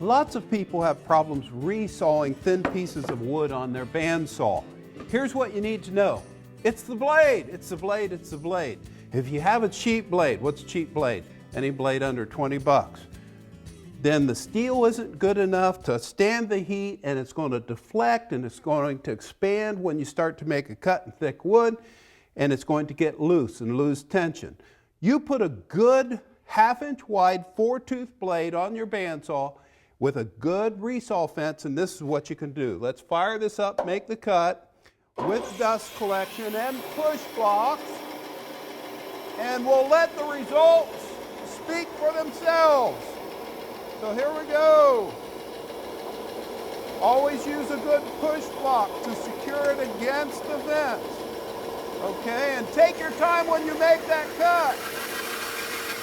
Lots of people have problems resawing thin pieces of wood on their bandsaw. Here's what you need to know. It's the blade, it's the blade, it's the blade. If you have a cheap blade, what's a cheap blade? Any blade under 20 bucks. Then the steel isn't good enough to stand the heat, and it's going to deflect and it's going to expand when you start to make a cut in thick wood, and it's going to get loose and lose tension. You put a good 1/2 inch wide 4-tooth blade on your bandsaw with a good resaw fence, and this is what you can do. Let's fire this up, make the cut with dust collection and push blocks, and we'll let the results speak for themselves. So here we go. Always use a good push block to secure it against the fence. Okay, and take your time when you make that cut.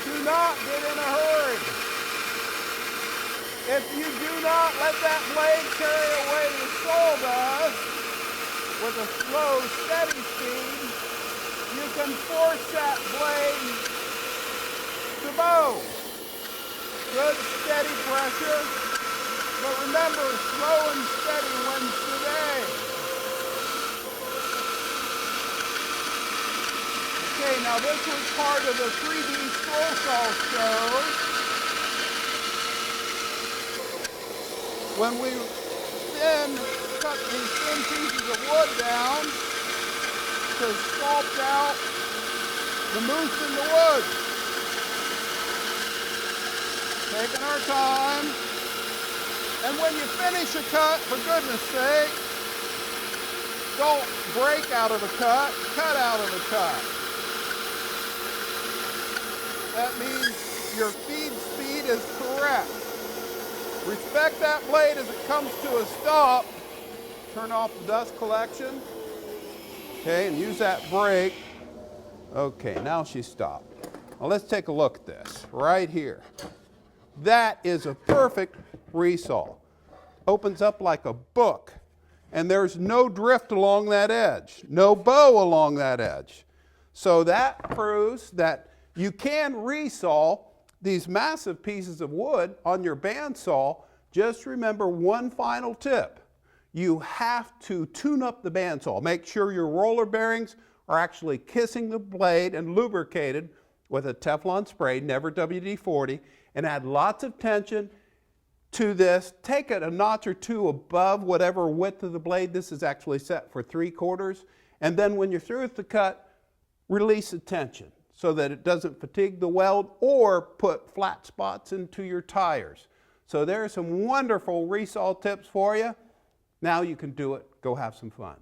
Do not get in a hurry. If you do not let that blade carry away the sawdust with a slow, steady speed, you can force that blade to bow. Good steady pressure, but remember, slow and steady wins the day. Okay, now this was part of the 3D scroll saw show. When we then cut these thin pieces of wood down to sculpt out the moose in the woods. Taking our time. And when you finish a cut, for goodness sake, don't break out of a cut out of a cut. That means your feed speed is correct. Respect that blade as it comes to a stop. Turn off the dust collection. Okay, and use that brake. Okay, now she's stopped. Now let's take a look at this right here. That is a perfect resaw. Opens up like a book, and there's no drift along that edge, no bow along that edge. So that proves that you can resaw these massive pieces of wood on your bandsaw. Just remember one final tip. You have to tune up the bandsaw. Make sure your roller bearings are actually kissing the blade and lubricated with a Teflon spray, never WD-40, and add lots of tension to this. Take it a notch or two above whatever width of the blade. This is actually set for 3/4. And then when you're through with the cut, release the tension so that it doesn't fatigue the weld or put flat spots into your tires. So there are some wonderful resaw tips for you. Now you can do it. Go have some fun.